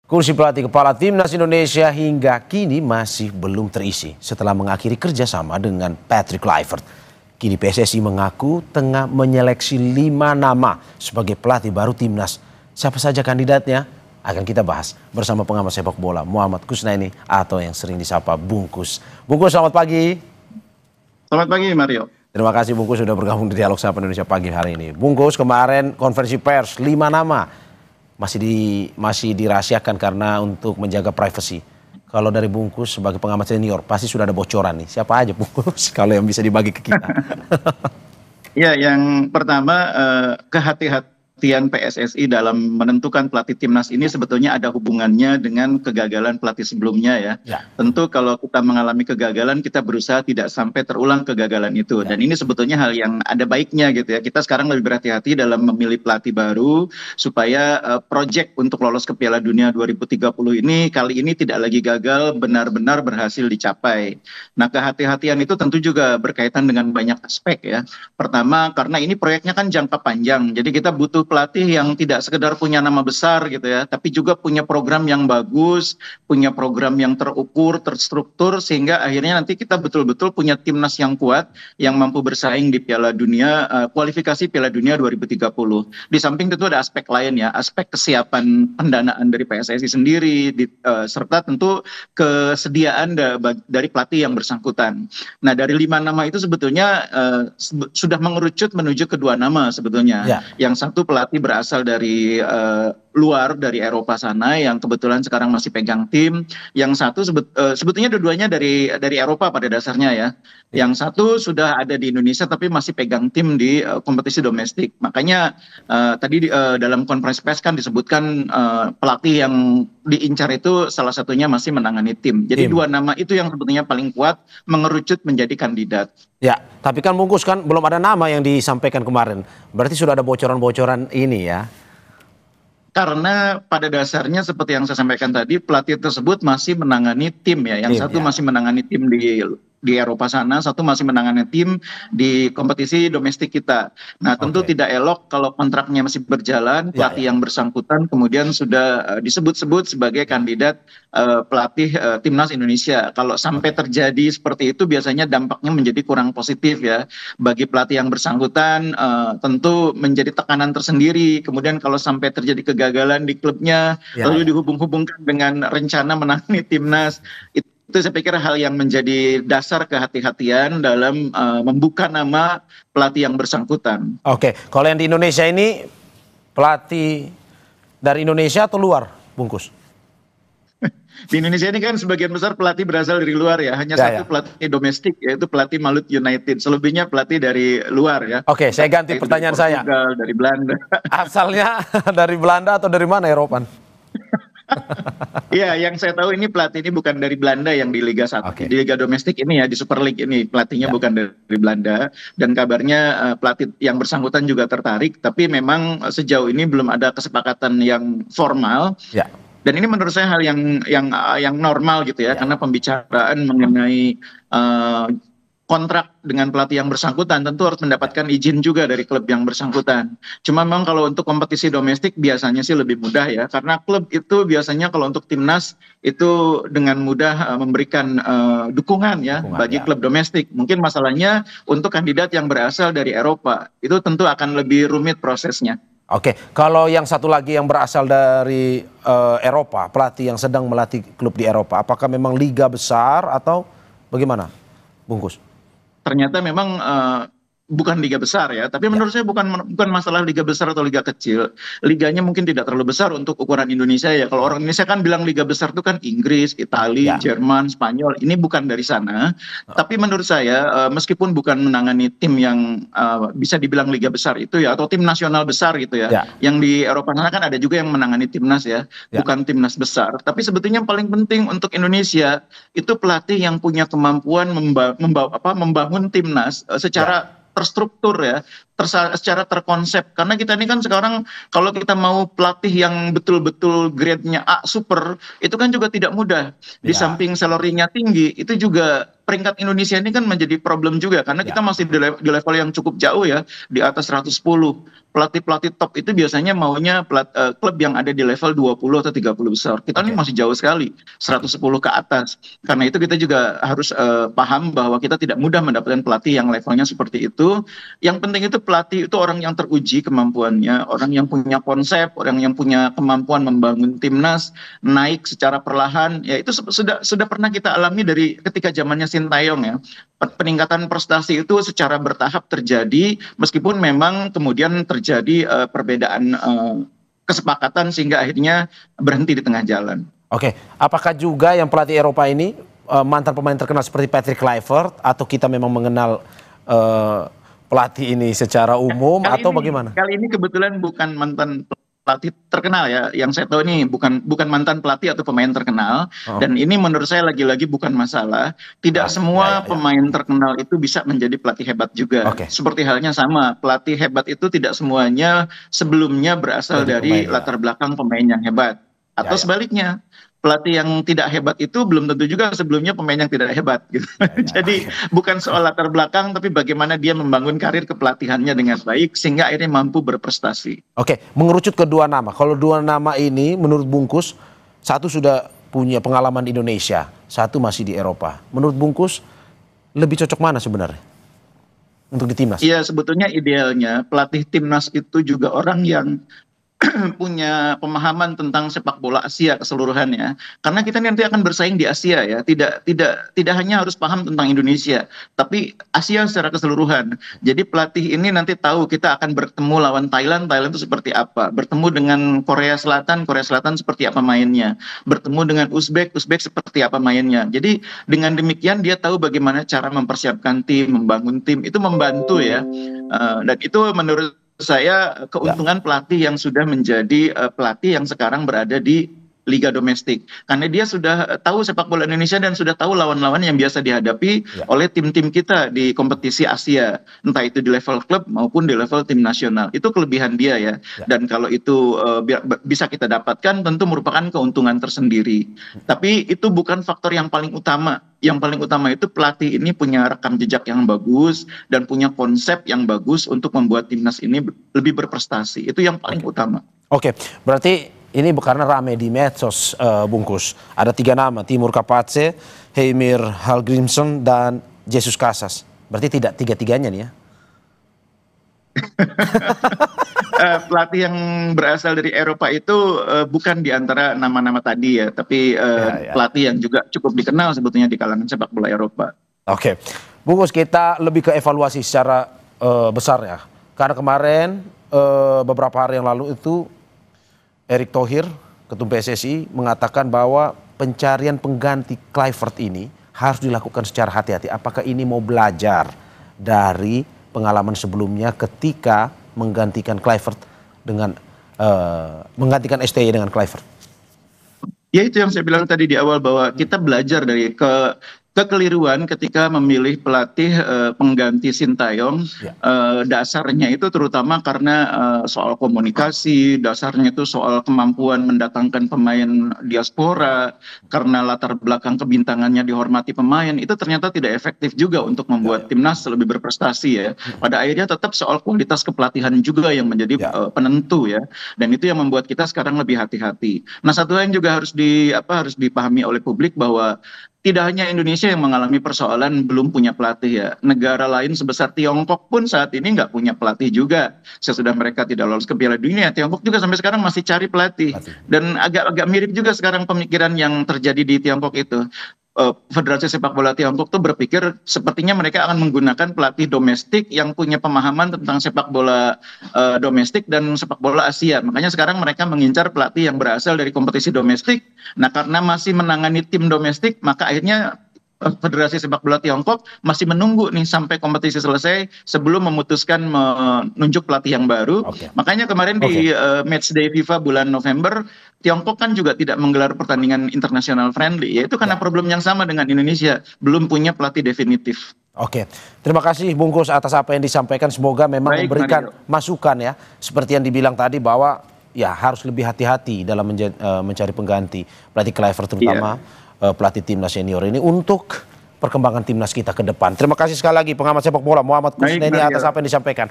Kursi pelatih kepala Timnas Indonesia hingga kini masih belum terisi setelah mengakhiri kerjasama dengan Patrick Kluivert. Kini PSSI mengaku tengah menyeleksi 5 nama sebagai pelatih baru Timnas. Siapa saja kandidatnya? Akan kita bahas bersama pengamat sepak bola Muhammad Kusnaini atau yang sering disapa Bungkus. Bungkus, selamat pagi. Selamat pagi Mario. Terima kasih Bungkus sudah bergabung di Dialog Sapa Indonesia pagi hari ini. Bungkus, kemarin konferensi pers 5 nama masih dirahasiakan karena untuk menjaga privasi. Kalau dari Bungkus sebagai pengamat senior pasti sudah ada bocoran nih. Siapa aja Bungkus kalau yang bisa dibagi ke kita? Ya, yang pertama kehati-hatian PSSI dalam menentukan pelatih timnas ini sebetulnya ada hubungannya dengan kegagalan pelatih sebelumnya ya. Tentu kalau kita mengalami kegagalan kita berusaha tidak sampai terulang kegagalan itu. Dan ini sebetulnya hal yang ada baiknya gitu ya. Kita sekarang lebih berhati-hati dalam memilih pelatih baru supaya proyek untuk lolos ke Piala Dunia 2030 ini kali ini tidak lagi gagal, benar-benar berhasil dicapai. Nah, kehati-hatian itu tentu juga berkaitan dengan banyak aspek ya. Pertama, karena ini proyeknya kan jangka panjang. Jadi kita butuh pelatih yang tidak sekedar punya nama besar gitu ya, tapi juga punya program yang bagus, punya program yang terukur, terstruktur, sehingga akhirnya nanti kita betul-betul punya timnas yang kuat, yang mampu bersaing di Piala Dunia, kualifikasi Piala Dunia 2030. Di samping itu ada aspek lain ya, aspek kesiapan pendanaan dari PSSI sendiri, serta tentu kesediaan dari pelatih yang bersangkutan. Nah, dari 5 nama itu sebetulnya sudah mengerucut menuju ke 2 nama sebetulnya. Yang satu pelatih berasal dari luar, dari Eropa sana, yang kebetulan sekarang masih pegang tim. Yang satu sebetulnya dua-duanya dari Eropa pada dasarnya ya. Yang satu sudah ada di Indonesia tapi masih pegang tim di kompetisi domestik. Makanya tadi dalam konferensi pers kan disebutkan pelatih yang diincar itu salah satunya masih menangani tim. Jadi 2 nama itu yang sebetulnya paling kuat mengerucut menjadi kandidat. Ya, tapi kan Bungkus kan belum ada nama yang disampaikan kemarin. Berarti sudah ada bocoran-bocoran ini ya. Karena pada dasarnya seperti yang saya sampaikan tadi, pelatih tersebut masih menangani tim ya. Yang satu masih menangani tim di Eropa sana, satu masih menangani tim di kompetisi domestik kita. Nah, tentu tidak elok kalau kontraknya masih berjalan, pelatih yang bersangkutan kemudian sudah disebut-sebut sebagai kandidat pelatih timnas Indonesia. Kalau sampai terjadi seperti itu biasanya dampaknya menjadi kurang positif ya. Bagi pelatih yang bersangkutan tentu menjadi tekanan tersendiri. Kemudian kalau sampai terjadi kegagalan di klubnya, lalu dihubung-hubungkan dengan rencana menangani timnas, itu saya pikir hal yang menjadi dasar kehati-hatian dalam membuka nama pelatih yang bersangkutan. Oke, kalau yang di Indonesia ini pelatih dari Indonesia atau luar, Bungkus? Di Indonesia ini kan sebagian besar pelatih berasal dari luar ya, hanya satu pelatih domestik yaitu pelatih Malut United, selebihnya pelatih dari luar ya. Oke, saya ganti pertanyaan saya. Dari Belanda. Asalnya dari Belanda atau dari mana Eropa? Iya, yang saya tahu ini pelatih ini bukan dari Belanda yang di Liga 1. Di Liga domestik ini ya, di Super League ini pelatihnya bukan dari Belanda. Dan kabarnya pelatih yang bersangkutan juga tertarik, tapi memang sejauh ini belum ada kesepakatan yang formal. Dan ini menurut saya hal yang normal gitu ya, karena pembicaraan mengenai kontrak dengan pelatih yang bersangkutan tentu harus mendapatkan izin juga dari klub yang bersangkutan. Cuma memang kalau untuk kompetisi domestik biasanya sih lebih mudah ya, karena klub itu biasanya kalau untuk timnas itu dengan mudah memberikan dukungan ya bagi klub domestik. Mungkin masalahnya untuk kandidat yang berasal dari Eropa itu tentu akan lebih rumit prosesnya. Oke, kalau yang satu lagi yang berasal dari Eropa, pelatih yang sedang melatih klub di Eropa, apakah memang liga besar atau bagaimana, Bungkus? Ternyata memang bukan liga besar ya, tapi menurut saya bukan masalah liga besar atau liga kecil. Liganya mungkin tidak terlalu besar untuk ukuran Indonesia ya. Kalau orang Indonesia kan bilang liga besar itu kan Inggris, Italia, Jerman, Spanyol. Ini bukan dari sana. Tapi menurut saya meskipun bukan menangani tim yang bisa dibilang liga besar itu ya, atau tim nasional besar gitu ya. Yang di Eropa sana kan ada juga yang menangani timnas ya, bukan timnas besar. Tapi sebetulnya yang paling penting untuk Indonesia itu pelatih yang punya kemampuan membangun timnas secara terstruktur ya, secara terkonsep. Karena kita ini kan sekarang kalau kita mau pelatih yang betul-betul grade-nya A super, itu kan juga tidak mudah. Di Ya. samping salary-nya tinggi, itu juga peringkat Indonesia ini kan menjadi problem juga karena kita masih di level yang cukup jauh ya, di atas 110. Pelatih-pelatih top itu biasanya maunya klub yang ada di level 20 atau 30 besar. Kita ini masih jauh sekali, 110 ke atas. Karena itu kita juga harus paham bahwa kita tidak mudah mendapatkan pelatih yang levelnya seperti itu. Yang penting itu pelatih itu orang yang teruji kemampuannya, orang yang punya konsep, orang yang punya kemampuan membangun timnas naik secara perlahan. Ya itu sudah pernah kita alami dari ketika zamannya Sintayong ya. Peningkatan prestasi itu secara bertahap terjadi meskipun memang kemudian terjadi perbedaan kesepakatan sehingga akhirnya berhenti di tengah jalan. Oke, apakah juga yang pelatih Eropa ini mantan pemain terkenal seperti Patrick Kluivert atau kita memang mengenal pelatih ini secara umum atau bagaimana? Kali ini kebetulan bukan mantan pelatih terkenal ya, yang saya tahu ini bukan mantan pelatih atau pemain terkenal, dan ini menurut saya lagi-lagi bukan masalah. Tidak semua pemain terkenal itu bisa menjadi pelatih hebat juga. Seperti halnya sama, pelatih hebat itu tidak semuanya sebelumnya berasal dari latar belakang pemain yang hebat, atau sebaliknya. Pelatih yang tidak hebat itu belum tentu juga sebelumnya pemain yang tidak hebat gitu. Jadi bukan soal latar belakang tapi bagaimana dia membangun karir kepelatihannya dengan baik sehingga akhirnya mampu berprestasi. Oke, mengerucut kedua nama. Kalau dua nama ini menurut Bungkus, satu sudah punya pengalaman di Indonesia, satu masih di Eropa. Menurut Bungkus lebih cocok mana sebenarnya untuk di timnas? Iya, sebetulnya idealnya pelatih timnas itu juga orang yang punya pemahaman tentang sepak bola Asia keseluruhannya, karena kita nanti akan bersaing di Asia ya, tidak hanya harus paham tentang Indonesia tapi Asia secara keseluruhan. Jadi pelatih ini nanti tahu kita akan bertemu lawan Thailand itu seperti apa, bertemu dengan Korea Selatan seperti apa mainnya, bertemu dengan Uzbek seperti apa mainnya. Jadi dengan demikian dia tahu bagaimana cara mempersiapkan tim, membangun tim, itu membantu ya. Dan itu menurut saya keuntungan pelatih yang sudah menjadi pelatih yang sekarang berada di liga domestik, karena dia sudah tahu sepak bola Indonesia dan sudah tahu lawan-lawan yang biasa dihadapi oleh tim-tim kita di kompetisi Asia, entah itu di level klub maupun di level tim nasional. Itu kelebihan dia ya. Dan kalau itu bisa kita dapatkan tentu merupakan keuntungan tersendiri. Tapi itu bukan faktor yang paling utama. Yang paling utama itu pelatih ini punya rekam jejak yang bagus dan punya konsep yang bagus untuk membuat timnas ini lebih berprestasi. Itu yang paling utama. Oke, berarti ini karena rame di medsos, Bungkus. Ada 3 nama, Timur Kapadze, Heimir Hallgrímsson, dan Jesus Casas. Berarti tidak tiga-tiganya nih ya? Pelatih yang berasal dari Eropa itu bukan di antara nama-nama tadi ya, tapi pelatih yang juga cukup dikenal sebetulnya di kalangan sepak bola Eropa. Oke, Bungkus, kita lebih ke evaluasi secara besar ya. Karena kemarin beberapa hari yang lalu itu Erick Thohir, Ketum PSSI, mengatakan bahwa pencarian pengganti Kluivert ini harus dilakukan secara hati-hati. Apakah ini mau belajar dari pengalaman sebelumnya ketika menggantikan Kluivert dengan menggantikan STY dengan Kluivert? Ya itu yang saya bilang tadi di awal bahwa kita belajar dari kekeliruan ketika memilih pelatih pengganti Sintayong. Dasarnya itu terutama karena soal komunikasi, dasarnya itu soal kemampuan mendatangkan pemain diaspora, karena latar belakang kebintangannya dihormati pemain, itu ternyata tidak efektif juga untuk membuat timnas lebih berprestasi ya. Pada akhirnya tetap soal kualitas kepelatihan juga yang menjadi penentu ya, dan itu yang membuat kita sekarang lebih hati-hati. Nah, satu yang juga harus dipahami oleh publik bahwa tidak hanya Indonesia yang mengalami persoalan belum punya pelatih ya. Negara lain sebesar Tiongkok pun saat ini nggak punya pelatih juga. Sesudah mereka tidak lolos ke Piala Dunia, Tiongkok juga sampai sekarang masih cari pelatih. Dan agak mirip juga sekarang pemikiran yang terjadi di Tiongkok itu. Federasi Sepak Bola Tiongkok tuh berpikir sepertinya mereka akan menggunakan pelatih domestik yang punya pemahaman tentang sepak bola domestik dan sepak bola Asia. Makanya sekarang mereka mengincar pelatih yang berasal dari kompetisi domestik. Nah, karena masih menangani tim domestik, maka akhirnya Federasi Sepak Bola Tiongkok masih menunggu nih sampai kompetisi selesai sebelum memutuskan menunjuk pelatih yang baru. Makanya kemarin di matchday FIFA bulan November, Tiongkok kan juga tidak menggelar pertandingan internasional friendly, yaitu karena problem yang sama dengan Indonesia, belum punya pelatih definitif. Oke, terima kasih Bungkus atas apa yang disampaikan. Semoga memang memberikan masukan ya, seperti yang dibilang tadi bahwa ya harus lebih hati-hati dalam mencari pengganti pelatih Kluivert, terutama pelatih timnas senior ini untuk perkembangan timnas kita ke depan. Terima kasih sekali lagi pengamat sepak bola Muhammad Kusneni atas apa yang disampaikan.